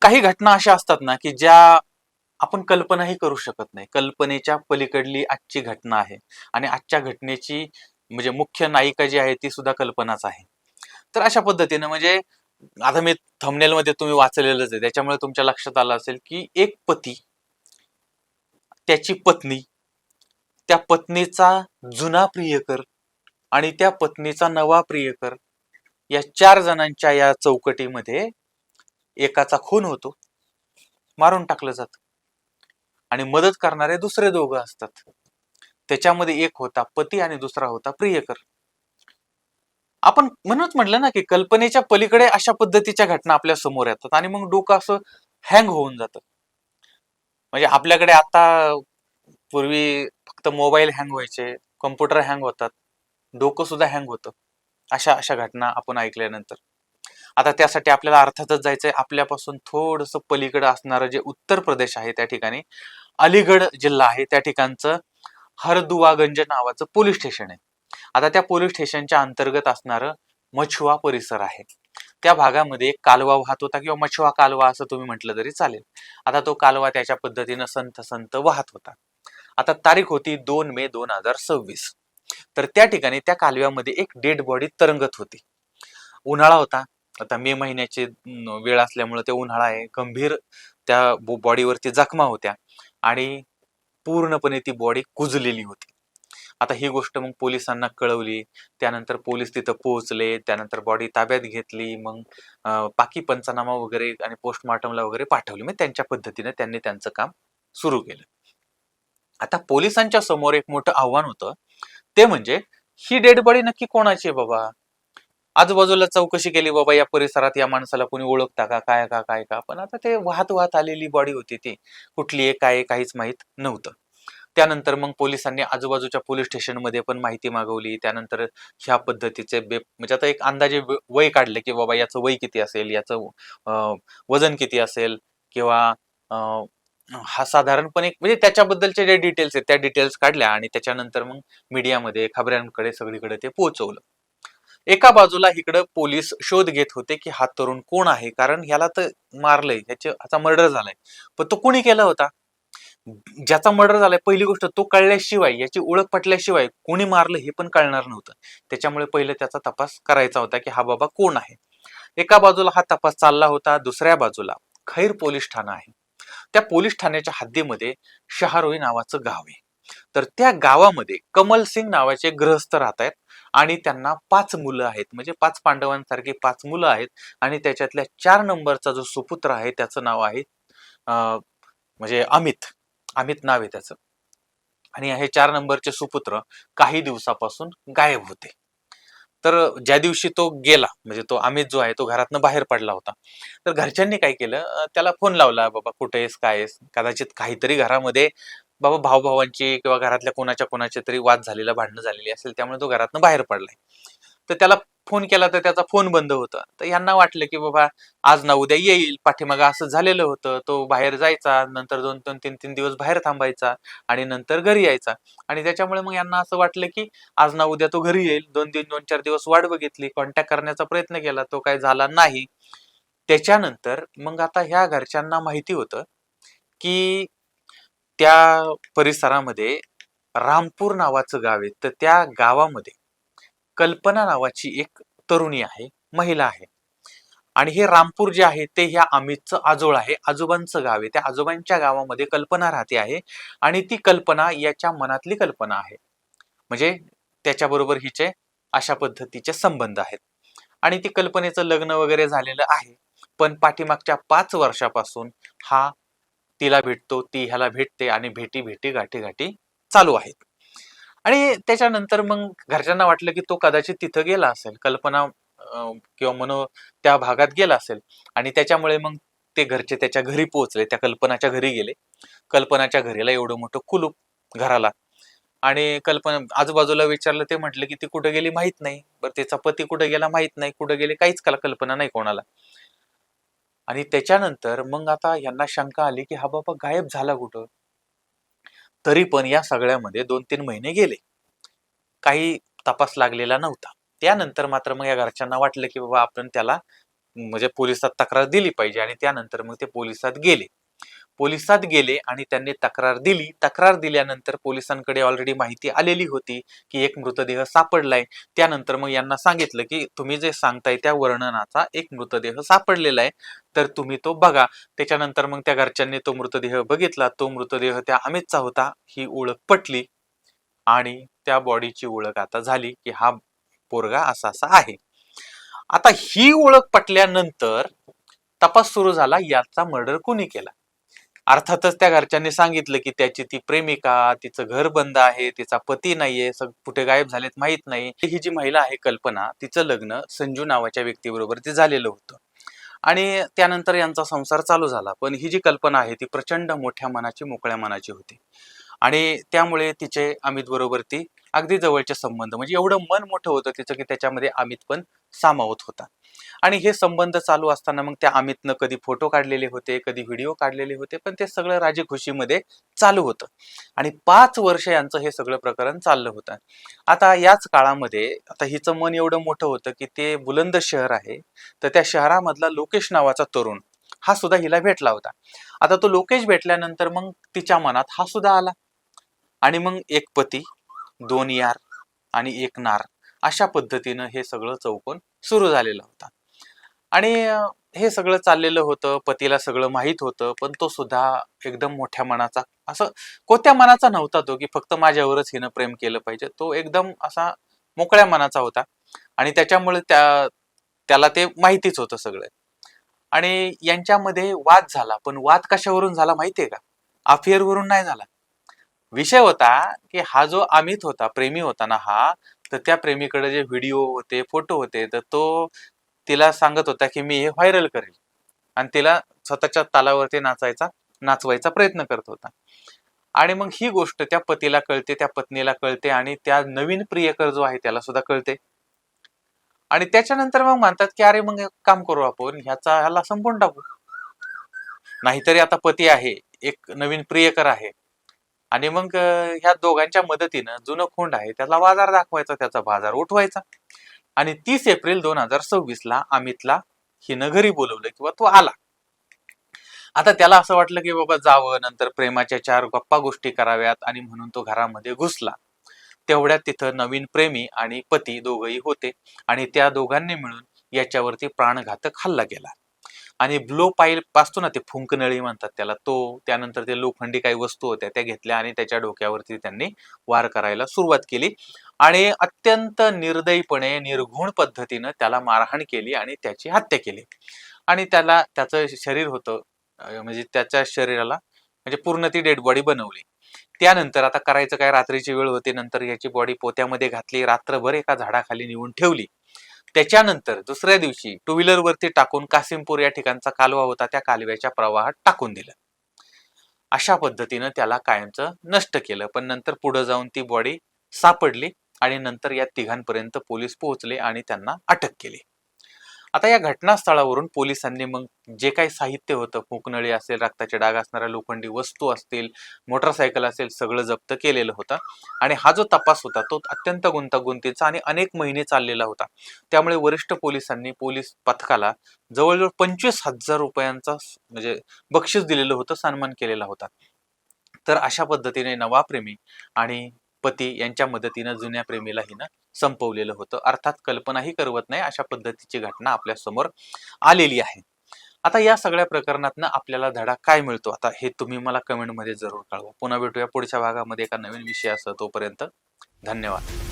काही घटना अशा असतात ना की ज्या आपण कल्पनाही करू शकत नाही. कल्पनेच्या पलीकडली आजची घटना आहे आणि आजच्या घटनेची म्हणजे मुख्य नायिका जी आहे ती सुद्धा कल्पनाच आहे. तर अशा पद्धतीने म्हणजे आता मी थंबनेल मध्ये तुम्ही वाचलेलंच आहे, त्याच्यामुळे तुमच्या लक्षात आलं असेल की एक पती, त्याची पत्नी, त्या पत्नीचा जुना प्रियकर आणि त्या पत्नीचा नवा प्रियकर, या 4 जणांच्या या चौकटीमध्ये एकाचा खून होतो, मारून टाकलं जातं आणि मदत करणारे दुसरे दोघं असतात. त्याच्यामध्ये एक होता पती आणि दुसरा होता प्रियकर. आपण म्हणूनच म्हटलं ना की कल्पनेच्या पलीकडे अशा पद्धतीच्या घटना आपल्या समोर येतात आणि मग डोकं असं हँग होऊन जातं. म्हणजे आपल्याकडे आता पूर्वी फक्त मोबाईल हँग व्हायचे, कम्प्युटर हँग होतात, डोकं सुद्धा हँग होतं अशा अशा घटना आपण ऐकल्यानंतर. आता त्यासाठी आपल्याला अर्थातच जायचंय आपल्यापासून थोडंसं पलीकडे असणारं जे उत्तर प्रदेश आहे, त्या ठिकाणी अलीगड जिल्हा आहे, त्या ठिकाणचं हरदुवागंज नावाचं पोलीस स्टेशन आहे. आता त्या पोलीस स्टेशनच्या अंतर्गत असणारं मछुआ परिसर आहे. त्या भागामध्ये एक कालवा वाहत होता किंवा मछुआ कालवा असं तुम्ही म्हटलं तरी चालेल. आता तो कालवा त्याच्या पद्धतीनं संत संत वाहत होता. आता तारीख होती 2 मे 2026. तर त्या ठिकाणी त्या कालव्यामध्ये एक डेड बॉडी तरंगत होती. उन्हाळा होता. आता मे महिन्याची वेळ असल्यामुळे ते उन्हाळा आहे. गंभीर त्या बॉडीवरती जखमा होत्या आणि पूर्णपणे ती बॉडी कुजलेली होती. आता ही गोष्ट मग पोलिसांना कळवली. त्यानंतर पोलीस तिथं पोहोचले. त्यानंतर बॉडी ताब्यात घेतली. मग पाकी पंचनामा वगैरे आणि पोस्टमॉर्टमला वगैरे पाठवली. मग त्यांच्या पद्धतीने त्यांनी त्यांचं काम सुरू केलं. आता पोलिसांच्या समोर एक मोठं आव्हान होतं. ते म्हणजे ही डेड बॉडी नक्की कोणाची आहे बाबा? आजूबाजूला चौकशी केली, बाबा या परिसरात या माणसाला कोणी ओळखता का, काय का, पण आता ते वाहत वाहत आलेली बॉडी होती, ती कुठली आहे काय काहीच माहित नव्हतं. त्यानंतर मग पोलिसांनी आजूबाजूच्या पोलीस स्टेशनमध्ये पण माहिती मागवली. त्यानंतर ह्या पद्धतीचे म्हणजे आता एक अंदाजे वय काढले की बाबा याचं वय किती असेल, याचं वजन किती असेल, किंवा हा साधारणपणे म्हणजे त्याच्याबद्दलचे जे डिटेल्स आहेत त्या डिटेल्स काढल्या आणि त्याच्यानंतर मग मीडियामध्ये खबऱ्यांकडे सगळीकडे ते पोहोचवलं. एका बाजूला इकडं पोलीस शोध घेत होते की हा तरुण कोण आहे, कारण ह्याला तर मारलंय, ह्याचा मर्डर झालाय, पण तो कोणी केला होता, ज्याचा मर्डर झालाय पहिली गोष्ट तो कळल्याशिवाय, याची ओळख पटल्याशिवाय कोणी मारलं हे पण कळणार नव्हतं. त्याच्यामुळे पहिले त्याचा तपास करायचा होता की हा बाबा कोण आहे. एका बाजूला हा तपास चालला होता, दुसऱ्या बाजूला खैर पोलीस ठाणा आहे. त्या पोलीस ठाण्याच्या हद्दीमध्ये शहारोई नावाचं गाव आहे. तर त्या गावामध्ये कमल सिंग नावाचे गृहस्थ राहत आहेत आणि त्यांना 5 मुलं आहेत, म्हणजे 5 पांडवांसारखी 5 मुलं आहेत आणि त्याच्यातल्या 4 नंबरचा जो सुपुत्र आहे त्याचं नाव आहे म्हणजे अमित. अमित नाव आहे त्याचं. आणि हे 4 नंबरचे सुपुत्र काही दिवसापासून गायब होते. तर ज्या दिवशी तो गेला, म्हणजे तो अमित जो आहे तो घरातनं बाहेर पडला होता, तर घरच्यांनी काय केलं, त्याला फोन लावला, बाबा कुठे आहेस, काय आहेस, कदाचित काहीतरी घरामध्ये बाबा भावभावांची किंवा घरातल्या कोणाच्या कोणाचे तरी वाद झालेला, भांडणं झालेली असेल, त्यामुळे तो घरातनं बाहेर पडलाय. तर त्याला फोन केला तर त्याचा फोन बंद होता. तर यांना वाटलं की बाबा आज ना उद्या येईल, पाठीमागं असं झालेलं होतं, तो बाहेर जायचा, नंतर 2-2 3-3 दिवस बाहेर थांबायचा आणि नंतर घरी यायचा. आणि त्याच्यामुळे मग यांना असं वाटलं की आज ना उद्या तो घरी येईल. 2-4 दिवस वाट बघितली, कॉन्टॅक्ट करण्याचा प्रयत्न केला, तो काही झाला नाही. त्याच्यानंतर मग आता ह्या घरच्यांना माहिती होतं की त्या परिसरामध्ये रामपूर नावाचं गाव आहे. तर त्या गावामध्ये कल्पना नावाची एक तरुणी आहे, महिला आहे. आणि हे रामपूर जे आहे ते ह्या अमितचं आजोळ आहे, आजोबांचं गाव आहे. त्या आजोबांच्या गावामध्ये कल्पना राहते आहे आणि ती कल्पना याच्या मनातली कल्पना आहे. म्हणजे त्याच्याबरोबर हिचे अशा पद्धतीचे संबंध आहेत आणि ती कल्पनेचं लग्न वगैरे झालेलं आहे. पण पाठीमागच्या 5 वर्षापासून हा तिला भेटतो, ती ह्याला भेटते आणि भेटी भेटी गाठी गाठी चालू आहेत. आणि त्याच्यानंतर मग घरच्यांना वाटलं की तो कदाचित तिथं गेला असेल, कल्पना किंवा मनो त्या भागात गेला असेल आणि त्याच्यामुळे मग ते घरचे त्याच्या घरी पोहोचले, त्या कल्पनाच्या घरी गेले. कल्पनाच्या घरीला एवढं मोठं कुलूप घराला, आणि कल्पना आजूबाजूला विचारलं, ते म्हटलं की ती कुठे गेली माहित नाही. बरं तिचा पती कुठे गेला माहित नाही, कुठे गेले काहीच कल्पना नाही कोणाला. आणि त्याच्यानंतर मग आता यांना शंका आली की हा बाबा गायब झाला कुठं. तरी पण या सगळ्यामध्ये 2-3 महिने गेले, काही तपास लागलेला नव्हता. त्यानंतर मात्र मग या घरच्यांना वाटलं की बाबा आपण त्याला म्हणजे पोलिसात तक्रार दिली पाहिजे. आणि त्यानंतर मग ते पोलिसात गेले आणि त्यांनी तक्रार दिली. तक्रार दिल्यानंतर पोलिसांकडे ऑलरेडी माहिती आलेली होती की एक मृतदेह सापडलाय. त्यानंतर मग यांना सांगितलं की तुम्ही जे सांगताय त्या वर्णनाचा एक मृतदेह सापडलेला आहे, तर तुम्ही तो बघा. त्याच्यानंतर मग त्या घरच्यांनी तो मृतदेह बघितला. तो मृतदेह त्या अमितचा होता. ही ओळख पटली आणि त्या बॉडीची ओळख आता झाली की हा पोरगा असा असा आहे. आता ही ओळख पटल्यानंतर तपास सुरू झाला, याचा मर्डर कोणी केला. अर्थातच त्या घरच्यांनी सांगितलं की त्याची ती प्रेमिका, तिचं घर बंद आहे, तिचा पती नाहीये, कुठे गायब झालेत माहित नाही. ही जी महिला आहे कल्पना, तिचं लग्न संजू नावाच्या व्यक्तीबरोबर ते झालेलं होतं आणि त्यानंतर यांचा संसार चालू झाला. पण ही जी कल्पना आहे ती प्रचंड मोठ्या मनाची, मोकळ्या मनाची होती आणि त्यामुळे तिचे अमित बरोबर ती अगदी जवळचे संबंध, म्हणजे एवढं मन मोठं होतं तिचं की त्याच्यामध्ये अमित पण सामावत होता. आणि हे संबंध चालू असताना मग त्या अमितनं कधी फोटो काढलेले होते, कधी व्हिडिओ काढलेले होते, पण ते सगळं राजी खुशीमध्ये चालू होतं आणि 5 वर्ष यांचं हे सगळं प्रकरण चाललं होतं. आता याच काळामध्ये आता हिचं मन एवढं मोठं होतं की ते बुलंद शहर आहे, तर त्या शहरामधला लोकेश नावाचा तरुण हा सुद्धा हिला भेटला होता. आता तो लोकेश भेटल्यानंतर मग तिच्या मनात हा सुद्धा आला आणि मग एक पती, 2 यार आणि 1 नार अशा पद्धतीनं हे सगळं चौकोन सुरू झालेला होता. आणि हे सगळं चाललेलं होतं. पतीला सगळं माहित होतं, पण तो सुद्धा एकदम मोठ्या मनाचा, असं कोत्या मनाचा नव्हता तो की फक्त माझ्यावरच हिनं प्रेम केलं पाहिजे. तो एकदम असा मोकळ्या मनाचा होता आणि त्याच्यामुळे त्याला ते माहितीच होतं सगळं. आणि यांच्यामध्ये वाद झाला, पण वाद कशावरून झाला माहितीये का? अफेअर वरून नाही झाला. विषय होता की हा जो अमित होता, प्रेमी होता ना हा, तर त्या प्रेमीकडे जे व्हिडिओ होते, फोटो होते, तर तो तिला सांगत होता की मी हे व्हायरल करेल आणि तिला स्वतःच्या तालावरती नाचवायचा प्रयत्न करत होता. आणि मग ही गोष्ट त्या पतीला कळते, त्या पत्नीला कळते आणि त्या नवीन प्रियकर जो आहे त्याला सुद्धा कळते. आणि त्याच्यानंतर मग म्हणतात की अरे मग एक काम करू, आपण ह्याला संपवून टाकू. नाहीतरी आता पती आहे, एक नवीन प्रियकर आहे आणि मग ह्या दोघांच्या मदतीनं जुनं खोंड आहे त्याला बाजार दाखवायचा, त्याचा बाजार उठवायचा. आणि 30 एप्रिल 2026 ला अमितला हिनं घरी बोलवलं किंवा तो आला. आता त्याला असं वाटलं की बाबा जावं, नंतर प्रेमाच्या 4 गप्पा गोष्टी कराव्यात, आणि म्हणून तो घरामध्ये घुसला. तेवढ्यात तिथं नवीन प्रेमी आणि पती दोघही होते आणि त्या दोघांनी मिळून याच्यावरती प्राणघातक हल्ला केला. आणि ब्लो पाईप असतो ना, ते फुंकनळी म्हणतात त्याला, तो, त्यानंतर ते लोखंडी काही वस्तू होत्या त्या घेतल्या आणि त्याच्या डोक्यावरती त्यांनी वार करायला सुरुवात केली आणि अत्यंत निर्दयीपणे, निर्घुण पद्धतीनं त्याला मारहाण केली आणि त्याची हत्या केली. आणि त्याचं शरीर होतं, म्हणजे त्याच्या शरीराला म्हणजे पूर्ण ती डेड बॉडी बनवली. त्यानंतर आता करायचं काय, रात्रीची वेळ होती, नंतर याची बॉडी पोत्यामध्ये घातली, रात्रभर एका झाडाखाली नेऊन ठेवली. त्याच्यानंतर दुसऱ्या दिवशी 2 व्हीलर वरती टाकून कासिमपूर या ठिकाणचा कालवा होता, त्या कालव्याच्या प्रवाहात टाकून दिलं. अशा पद्धतीनं त्याला कायमचं नष्ट केलं. पण नंतर पुढे जाऊन ती बॉडी सापडली आणि नंतर या तिघांपर्यंत पोलीस पोहोचले आणि त्यांना अटक केली. आता या घटनास्थळावरून पोलिसांनी मग जे काही साहित्य होतं, फुंकनळी असेल, रक्ताचे डाग असणाऱ्या लोखंडी वस्तू असतील, मोटरसायकल असेल, सगळं जप्त केलेलं होतं. आणि हा जो तपास होता तो अत्यंत गुंतागुंतीचा आणि अनेक महिने चाललेला होता. त्यामुळे वरिष्ठ पोलिसांनी पोलीस पथकाला जवळजवळ 25,000 रुपयांचा म्हणजे बक्षीस दिलेलं होतं, सन्मान केलेला होता. तर अशा पद्धतीने नवा प्रेमी आणि पती यांच्या मदतीनं जुन्या प्रेमीला हिनं संपवलेलं होतं. अर्थात कल्पनाही करवत नाही अशा पद्धतीची घटना आपल्या समोर आलेली आहे. आता या सगळ्या प्रकरणातनं आपल्याला धडा काय मिळतो, आता हे तुम्ही मला कमेंटमध्ये जरूर कळवा. पुन्हा भेटूया पुढच्या भागामध्ये एका नवीन विषयासह. तोपर्यंत धन्यवाद.